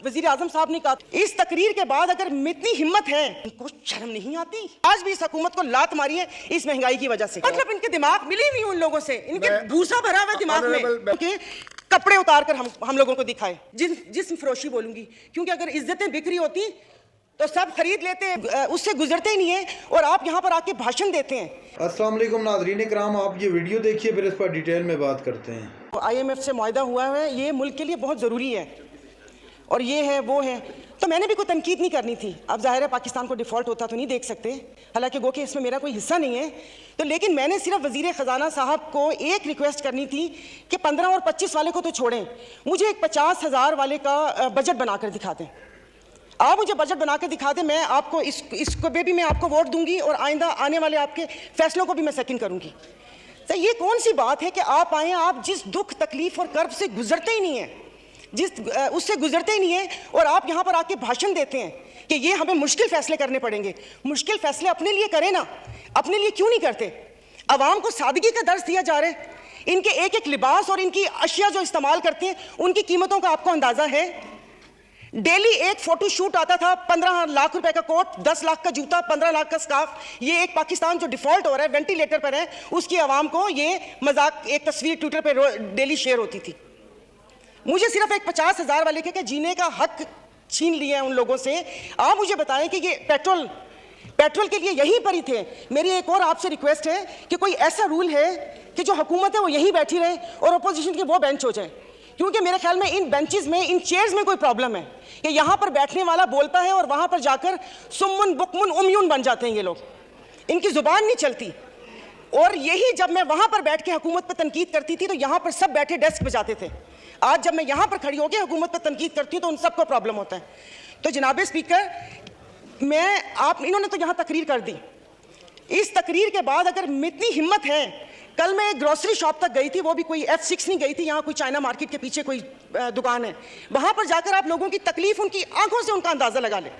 वजीर आजम साहब ने कहा, इस तकरीर के बाद अगर इतनी हिम्मत है, इनको शर्म नहीं आती? आज भी इस हुकूमत को लात मारी है इस महंगाई की वजह से। मतलब इनके दिमाग मिली नहीं उन लोगों से, इनके भूसा भरा हुआ दिमाग में। कपड़े उतार कर हम लोगों को दिखाए, जिस्म फरोशी बोलूंगी, क्योंकि अगर इज्जतें बिखरी होती तो सब खरीद लेते हैं, उससे गुजरते ही नहीं है और आप यहाँ पर आके भाषण देते हैं। अस्सलाम वालेकुम नाज़रीन इकराम, आप ये वीडियो देखिए, फिर इस पर डिटेल में बात करते हैं। IMF से मुआहदा हुआ है, ये मुल्क के लिए बहुत ज़रूरी है और ये है वो है, तो मैंने भी कोई तनकीद नहीं करनी थी। अब जाहिर है पाकिस्तान को डिफ़ॉल्ट होता तो नहीं देख सकते, हालांकि गो कि इसमें मेरा कोई हिस्सा नहीं है, तो लेकिन मैंने सिर्फ वज़ीर ख़जाना साहब को एक रिक्वेस्ट करनी थी कि 15 और 25 वाले को तो छोड़ें, मुझे एक 50,000 वाले का बजट बनाकर दिखा दें। आप मुझे बजट बना के दिखा दें, मैं आपको इसको भी मैं आपको वोट दूंगी और आइंदा आने वाले आपके फैसलों को भी मैं सेकंड करूंगी। तो ये कौन सी बात है कि आप आए, आप जिस दुख तकलीफ और कर्ब से गुजरते ही नहीं हैं, उससे गुजरते ही नहीं हैं, और आप यहाँ पर आके भाषण देते हैं कि ये हमें मुश्किल फैसले करने पड़ेंगे। मुश्किल फैसले अपने लिए करें ना, अपने लिए क्यों नहीं करते? अवाम को सादगी का दर्स दिया जा रहा है। इनके एक एक लिबास और इनकी अशिया जो इस्तेमाल करते हैं उनकी कीमतों का आपको अंदाजा है? डेली एक फोटो शूट आता था, 15 लाख रुपए का कोट, 10 लाख का जूता, 15 लाख का स्कार्फ। ये एक पाकिस्तान जो डिफॉल्ट हो रहा है, वेंटिलेटर पर है, उसकी आवाम को ये मजाक, एक तस्वीर ट्विटर पर डेली शेयर होती थी। मुझे सिर्फ एक 50,000 वाले के जीने का हक छीन लिया है उन लोगों से। आप मुझे बताएं कि ये पेट्रोल के लिए यहीं पर ही थे। मेरी एक और आपसे रिक्वेस्ट है कि कोई ऐसा रूल है कि जो हुकूमत है वो यहीं बैठी रहे और अपोजिशन के वो बेंच हो जाए, क्योंकि मेरे ख्याल में इन बेंचेस में, इन चेयर्स में कोई प्रॉब्लम है कि यहाँ पर बैठने वाला बोलता है और वहाँ पर जाकर सुम्मुन बुकमुन उम्यून बन जाते हैं ये लोग, इनकी जुबान नहीं चलती। और यही जब मैं वहाँ पर बैठ के हुकूमत पर तनकीद करती थी तो यहाँ पर सब बैठे डेस्क बजाते थे। आज जब मैं यहाँ पर खड़ी होकर हुकूमत पर तनकीद करती हूँ तो उन सबको प्रॉब्लम होता है। तो जनाब स्पीकर, इन्होंने तो यहाँ तकरीर कर दी, इस तकरीर के बाद अगर इतनी हिम्मत है, कल मैं एक ग्रोसरी शॉप तक गई थी, वो भी कोई F6 नहीं गई थी, यहाँ कोई चाइना मार्केट के पीछे कोई दुकान है, वहाँ पर जाकर आप लोगों की तकलीफ, उनकी आंखों से उनका अंदाज़ा लगा लें।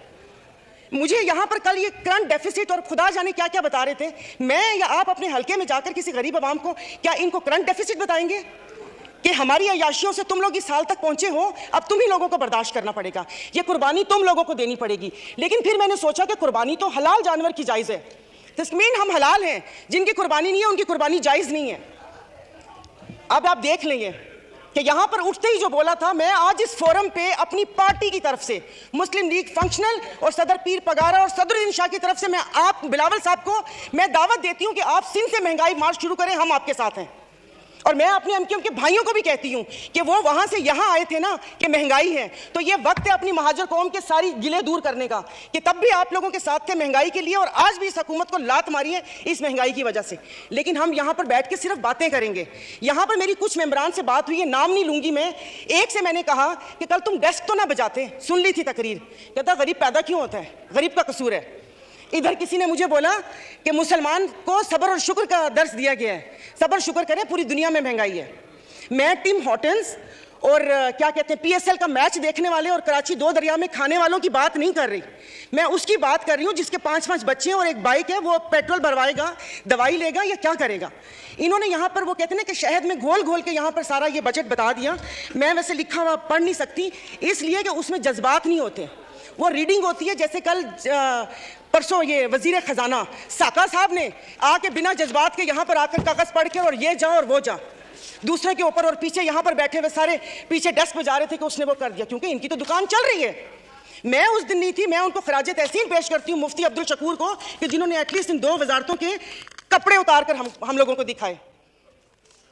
मुझे यहाँ पर कल ये करंट डेफिसिट और खुदा जाने क्या क्या बता रहे थे, मैं या आप अपने हल्के में जाकर किसी गरीब आवाम को क्या इनको करंट डेफिसिट बताएंगे कि हमारी अय्याशियों से तुम लोग इस साल तक पहुंचे हो, अब तुम ही लोगों को बर्दाश्त करना पड़ेगा, ये कुर्बानी तुम लोगों को देनी पड़ेगी। लेकिन फिर मैंने सोचा कि कुर्बानी तो हलाल जानवर की जायज़ है, तस्मीन हम हलाल हैं, जिनकी कुर्बानी नहीं है उनकी कुर्बानी जायज़ नहीं है। अब आप देख लेंगे कि यहाँ पर उठते ही जो बोला था, मैं आज इस फोरम पे अपनी पार्टी की तरफ से, मुस्लिम लीग फंक्शनल और सदर पीर पगारा और सदरुद्दीन शाह की तरफ से मैं आप बिलावल साहब को मैं दावत देती हूँ कि आप सिंध से महंगाई मार्च शुरू करें, हम आपके साथ हैं। और मैं अपने एमक्यूएम के भाइयों को भी कहती हूँ कि वो वहाँ से यहाँ आए थे ना कि महंगाई है, तो ये वक्त है अपनी महाजर कौम के सारी गिले दूर करने का, कि तब भी आप लोगों के साथ थे महंगाई के लिए और आज भी इस हुकूमत को लात मारी है इस महंगाई की वजह से। लेकिन हम यहाँ पर बैठ के सिर्फ बातें करेंगे। यहाँ पर मेरी कुछ मेंबरान से बात हुई है, नाम नहीं लूंगी मैं। एक से मैंने कहा कि कल तुम डेस्क तो ना बजाते, सुन ली थी तकरीर, कहता गरीब पैदा क्यों होता है, गरीब का कसूर है। इधर किसी ने मुझे बोला कि मुसलमान को सब्र और शुक्र का दर्स दिया गया है, सब्र शुक्र करें, पूरी दुनिया में महंगाई है। मैं टिम हॉर्टन्स और क्या कहते हैं PSL का मैच देखने वाले और कराची दो दरिया में खाने वालों की बात नहीं कर रही, मैं उसकी बात कर रही हूँ जिसके 5-5 बच्चे हैं और एक बाइक है, वो पेट्रोल भरवाएगा, दवाई लेगा या क्या करेगा। इन्होंने यहाँ पर वो कहते हैं कि शहद में घोल घोल के यहाँ पर सारा ये बजट बता दिया। मैं वैसे लिखा हुआ पढ़ नहीं सकती इसलिए कि उसमें जज्बात नहीं होते, वो रीडिंग होती है। जैसे कल परसों ये वजीर खजाना साका साहब ने आके बिना जज्बात के यहाँ पर आकर कागज पढ़ के और ये जा और वो जा, दूसरे के ऊपर, और पीछे यहाँ पर बैठे हुए सारे पीछे डेस्क पे जा रहे थे कि उसने वो कर दिया, क्योंकि इनकी तो दुकान चल रही है। मैं उस दिन नहीं थी, मैं उनको खराज तहसीन पेश करती हूँ मुफ्ती अब्दुल शकूर को, कि जिन्होंने एटलीस्ट इन 2 वजारतों के कपड़े उतार कर हम लोगों को दिखाए।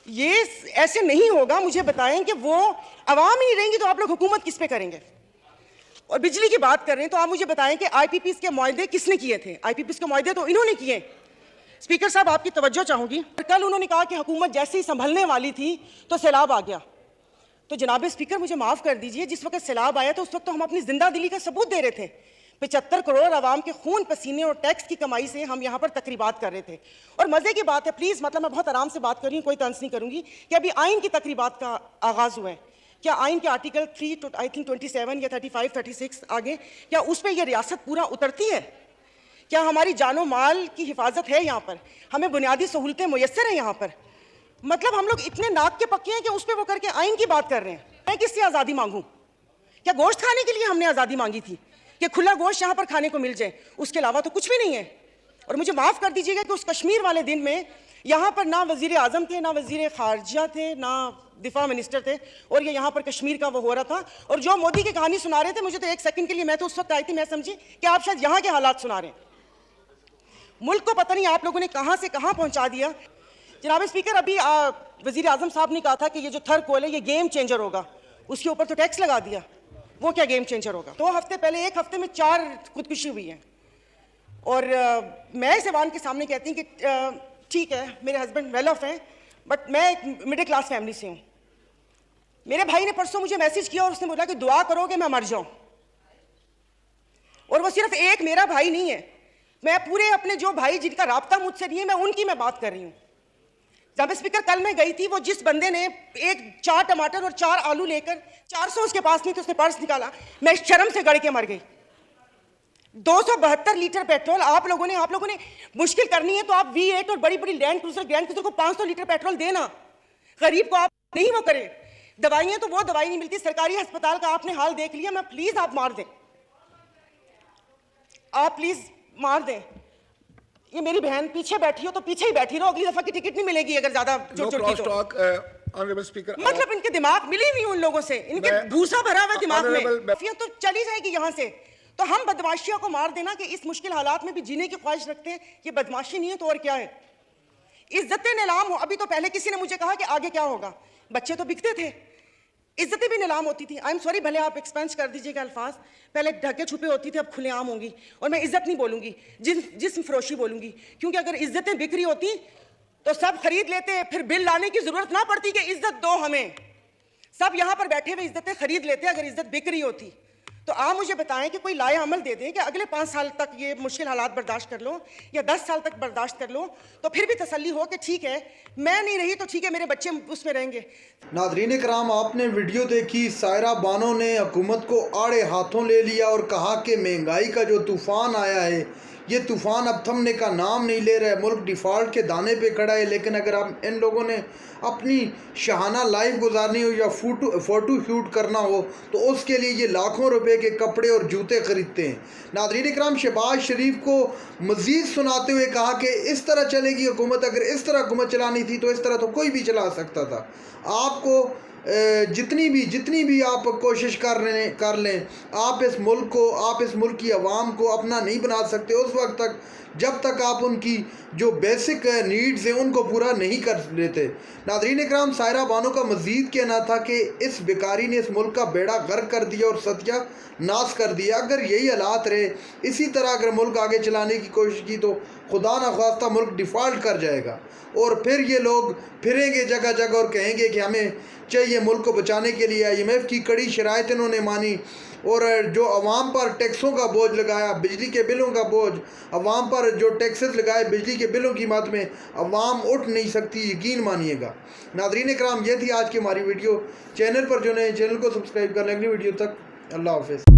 ये ऐसे नहीं होगा। मुझे बताएं कि वो अवाम ही नहीं रहेंगी तो आप लोग हुकूमत किस पे करेंगे? और बिजली की बात कर रहे हैं तो आप मुझे बताएं कि IPPs के मुआहदे किसने किए थे? IPPs के मुआहदे तो इन्होंने किए। स्पीकर साहब, आपकी तवज्जो चाहूंगी, कल उन्होंने कहा कि हुकूमत जैसे ही संभलने वाली थी तो सैलाब आ गया। तो जनाब स्पीकर, मुझे माफ कर दीजिए, जिस वक्त सैलाब आया तो उस वक्त तो हम अपनी जिंदा दिली का सबूत दे रहे थे। 75 करोड़ आवाम के खून पसीने और टैक्स की कमाई से हम यहाँ पर तकरीबात कर रहे थे। और मजे की बात है, प्लीज, मतलब मैं बहुत आराम से बात कर रही हूँ, कोई तंज नहीं करूंगी, कि अभी आइन की तकरीबात का आगाज हुआ है। क्या आइन के आर्टिकल 3 आई थिंक 27 या 35, 36 आगे, क्या उस पर यह रियासत पूरा उतरती है? क्या हमारी जानो माल की हिफाजत है यहाँ पर? हमें बुनियादी सहूलतें मुयस्सर हैं यहाँ पर? मतलब हम लोग इतने नाक के पक्के हैं कि उस पर वो करके आइन की बात कर रहे हैं। मैं किससे आज़ादी मांगूं? क्या गोश्त खाने के लिए हमने आज़ादी मांगी थी कि खुला गोश्त यहाँ पर खाने को मिल जाए? उसके अलावा तो कुछ भी नहीं है। और मुझे माफ़ कर दीजिएगा कि उस कश्मीर वाले दिन में यहाँ पर ना वज़ीर आज़म थे, ना वज़ीर ख़ारजा थे, ना दिफा मिनिस्टर थे, और ये यहाँ पर कश्मीर का वो हो रहा था। और जो मोदी की कहानी सुना रहे थे, मुझे तो एक सेकंड के लिए, मैं तो उस वक्त आई थी, मैं समझी कि आप शायद यहाँ के हालात सुना रहे हैं। मुल्क को पता नहीं आप लोगों ने कहाँ से कहाँ पहुँचा दिया। जनाब स्पीकर, अभी वज़ीर आज़म साहब ने कहा था कि ये जो थर कोल है ये गेम चेंजर होगा, उसके ऊपर तो टैक्स लगा दिया। वो क्या गेम चेंजर होगा? 2 हफ्ते पहले, 1 हफ्ते में 4 खुदकुशी हुई हैं। और मैं इस ऐवान के सामने कहती हूँ कि ठीक है, मेरे हस्बैंड वेल ऑफ हैं, बट मैं एक मिडिल क्लास फैमिली से हूँ। मेरे भाई ने परसों मुझे मैसेज किया और उसने बोला कि दुआ करो कि मैं मर जाऊँ। और वो सिर्फ एक मेरा भाई नहीं है, मैं पूरे अपने जो भाई जिनका राब्ता मुझसे नहीं है, मैं उनकी मैं बात कर रही हूँ। जब स्पीकर कल मैं गई थी, वो जिस बंदे ने 4 टमाटर और 4 आलू लेकर 400 उसके पास नहीं थे, उसने पर्स निकाला, मैं शर्म से गड़ के मर गई। 272 लीटर पेट्रोल आप लोगों ने मुश्किल करनी है तो आप V8 और बड़ी बड़ी ग्रैंड क्रूजर को 500 लीटर पेट्रोल देना। गरीब को आप नहीं वो करें। दवाइयां तो वो दवाई नहीं मिलती। सरकारी अस्पताल का आपने हाल देख लिया। मैं प्लीज आप मार दें, आप प्लीज मार दें। ये मेरी बहन पीछे बैठी हो तो पीछे ही बैठी रहो, अगली दफा की टिकट नहीं मिलेगी अगर ज्यादा स्पीकर। मतलब इनके दिमाग मिली नहीं उन लोगों से, इनके भूसा भरा हुआ दिमाग में, तो चली जाएगी यहाँ से। तो हम बदमाशियों को मार देना कि इस मुश्किल हालात में भी जीने की ख्वाहिश रखते हैं, ये बदमाशी नहीं है तो और क्या है? इज्जतें नीलाम हो। अभी तो पहले किसी ने मुझे कहा कि आगे क्या होगा, बच्चे तो बिकते थे, इज्जतें भी नीलाम होती थी। आई एम सॉरी, भले आप एक्सपेंस कर दीजिएगा अल्फाज, पहले ढके छुपे होती थी, अब खुलेआम होंगी। और मैं इज्जत नहीं बोलूंगी, जिस्म फरोशी बोलूंगी, क्योंकि अगर इज्जतें बिक रही होती तो सब खरीद लेते, फिर बिल लाने की जरूरत ना पड़ती कि इज्जत दो हमें। सब यहाँ पर बैठे हुए इज्जतें खरीद लेते अगर इज्जत बिक रही होती। तो आप मुझे बताएं कि कोई लाया अमल दे दें कि अगले 5 साल तक ये मुश्किल हालात बर्दाश्त कर लो, या 10 साल तक बर्दाश्त कर लो, तो फिर भी तसल्ली हो कि ठीक है, मैं नहीं रही तो ठीक है, मेरे बच्चे उसमें रहेंगे। नाज़रीन कराम, आपने वीडियो देखी। सायरा बानो ने हुकूमत को आड़े हाथों ले लिया और कहा कि महंगाई का जो तूफ़ान आया है, ये तूफ़ान अब थमने का नाम नहीं ले रहा है, मुल्क डिफ़ॉल्ट के दाने पे खड़ा है। लेकिन अगर आप इन लोगों ने अपनी शहाना लाइफ गुजारनी हो या फ़ोटो शूट करना हो तो उसके लिए ये लाखों रुपए के कपड़े और जूते ख़रीदते हैं। नाज़रीन इकराम, शहबाज शरीफ को मज़ीद सुनाते हुए कहा कि इस तरह चलेगी हुकूमत, अगर इस तरह हुकूमत चलानी थी तो इस तरह तो कोई भी चला सकता था। आपको जितनी भी आप कोशिश कर लें, आप इस मुल्क को, आप इस मुल्क की आवाम को अपना नहीं बना सकते उस वक्त तक जब तक आप उनकी जो बेसिक नीड्स हैं उनको पूरा नहीं कर लेते। नाज़रीन इकराम, सायरा बानो का मज़ीद कहना था कि इस बेकारी ने इस मुल्क का बेड़ा गर्क कर दिया और सत्या नाश कर दिया। अगर यही हालात रहे, इसी तरह अगर मुल्क आगे चलाने की कोशिश की तो खुदा न खास्ता मुल्क डिफ़ॉल्ट कर जाएगा और फिर ये लोग फिरेंगे जगह जगह और कहेंगे कि हमें चाहिए मुल्क को बचाने के लिए IMF की कड़ी शराइत इन्होंने मानी और जो अवाम पर टैक्सों का बोझ लगाया, बिजली के बिलों का बोझ, अवाम पर जो टैक्सेस लगाए बिजली के बिलों की मद में, अवाम उठ नहीं सकती, यकीन मानिएगा। नाज़रीन इकराम, ये थी आज की हमारी वीडियो। चैनल पर जो नए, चैनल को सब्सक्राइब कर लें। अगली वीडियो तक अल्लाह हाफ़िज़।